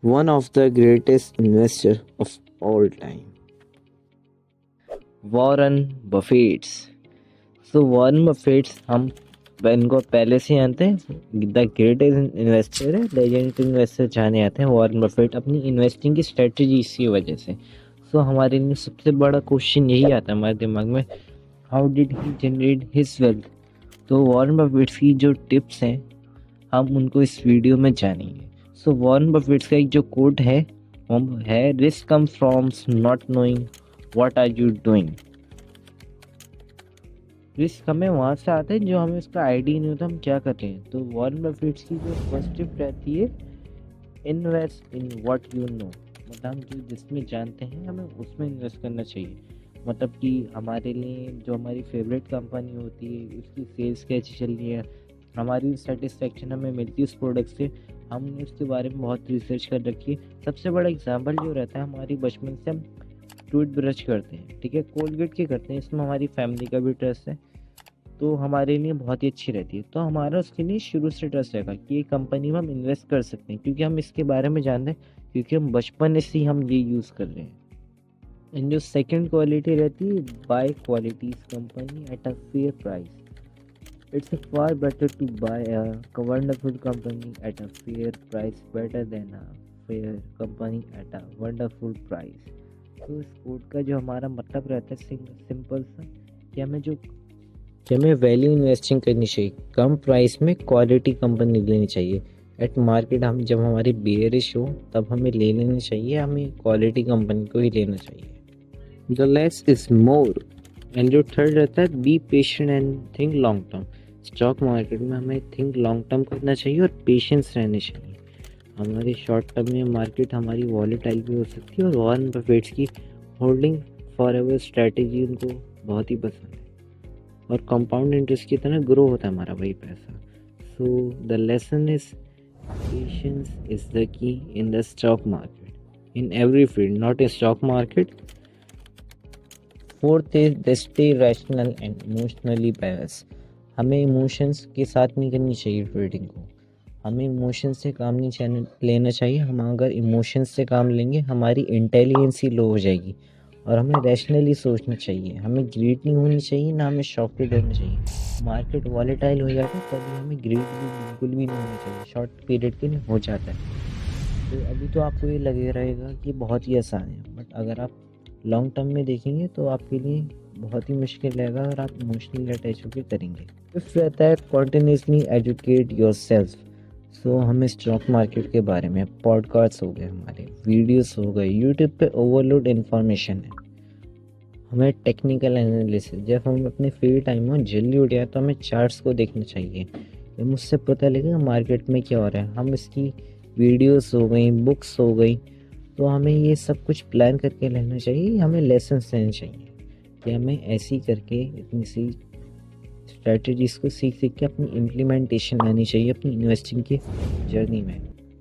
one of the greatest investor of all time, Warren Buffetts. So Warren Buffetts हम इनको पहले से जानते हैं, द ग्रेटेस्ट इन्वेस्टर है, लेजेंड इन्वेस्टर जाने जाते हैं वॉरेन बफेट अपनी इन्वेस्टिंग की स्ट्रेटजी की वजह से। सो हमारे लिए सबसे बड़ा क्वेश्चन यही आता है हमारे दिमाग में, how did he generate his wealth. तो वॉरेन बफेट्स की जो टिप्स हैं हम उनको इस वीडियो में जानेंगे। सो वॉरेन बफेट्स का एक जो कोट है वो है, risk come from not knowing what are you doing. Risk हमें वहाँ से आता है जो हमें उसका आइडिया नहीं होता हम क्या कर रहे हैं। तो वॉरेन बफेट्स की जो फर्स्ट टिप रहती है, invest in what you know. मतलब हम जो जिसमें जानते हैं हमें उसमें इन्वेस्ट करना चाहिए। मतलब कि हमारे लिए जो हमारी फेवरेट कंपनी होती है उसकी सेल्स कैसी चल रही है, हमारी सेटिस्फेक्शन हमें मिलती है उस प्रोडक्ट से, हमने उसके बारे में बहुत रिसर्च कर रखी है। सबसे बड़ा एग्जांपल जो रहता है, हमारी बचपन से हम टूथ ब्रश करते हैं, ठीक है, कोलगेट के करते हैं, इसमें हमारी फैमिली का भी ट्रस्ट है, तो हमारे लिए बहुत ही अच्छी रहती है। तो हमारा उसके लिए शुरू से ट्रस्ट रहेगा कि ये कंपनी में हम इन्वेस्ट कर सकते हैं क्योंकि हम इसके बारे में जानते हैं, क्योंकि हम बचपन से ही हम ये यूज़ कर रहे हैं। एंड जो सेकंड क्वालिटी रहती है, buy qualities company at a fair price. It's far better to buy a wonderful company at a fair price better than a fair company at a wonderful price. तो इस code का जो हमारा मतलब रहता है सिंपल सा, कि हमें वैल्यू इन्वेस्टिंग करनी चाहिए, कम प्राइस में क्वालिटी कंपनी लेनी चाहिए। एट मार्केट हम जब हमारी बेयरिश हो तब हमें ले लेनी चाहिए, हमें क्वालिटी कंपनी को ही लेना चाहिए। The less is more. And जो थर्ड रहता है, be patient and think long term. Stock market में हमें थिंक लॉन्ग टर्म करना चाहिए और पेशेंस रहने चाहिए। हमारी शॉर्ट टर्म में मार्केट हमारी वॉलेटाइल भी हो सकती है, और वॉरेन बफेट्स की होल्डिंग फॉर एवर स्ट्रैटेजी उनको बहुत ही पसंद है, और कंपाउंड इंटरेस्ट की तरह ग्रो होता है हमारा वही पैसा। So the lesson is, patience is the key in the stock market, in every field, not in stock market. Fourth is the stay rational and emotionally balance. हमें इमोशंस के साथ नहीं करनी चाहिए ट्रेडिंग को, हमें इमोशंस से काम नहीं लेना चाहिए। हम अगर इमोशंस से काम लेंगे हमारी इंटेलिजेंस ही लो हो जाएगी, और हमें रैशनली सोचना चाहिए। हमें ग्रीड नहीं होनी चाहिए, ना हमें शॉकेड होना चाहिए। मार्केट वॉलेटाइल हो जाता है तभी हमें ग्रीड भी बिल्कुल भी नहीं होनी चाहिए, शॉर्ट पीरियड के लिए हो जाता है। तो अभी तो आपको ये लगे रहेगा कि बहुत ही आसान है, बट अगर आप लॉन्ग टर्म में देखेंगे तो आपके लिए बहुत ही मुश्किल रहेगा और आप इमोशनली अटैच होकर करेंगे। फिफ्थ रहता है, कॉन्टिन्यूसली एजुकेट योर सेल्फ। सो हमें स्टॉक मार्केट के बारे में पॉडकास्ट हो गए, हमारे वीडियोस हो गए, यूट्यूब पे ओवरलोड इन्फॉर्मेशन है। हमें टेक्निकल एनालिसिस, जब हम अपने फ्री टाइम में जल्दी उठ जाए तो हमें चार्ट्स को देखना चाहिए, ये मुझसे पता लगेगा मार्केट में क्या हो रहा है। हम इसकी वीडियोस हो गई, बुक्स हो गई, तो हमें ये सब कुछ प्लान करके लेना चाहिए। हमें लेसन्स लेने चाहिए कि हमें ऐसी करके इतनी सी स्ट्रैटेजीज़ को सीख सीख के अपनी इम्प्लीमेंटेशन लानी चाहिए अपनी इन्वेस्टिंग की जर्नी में।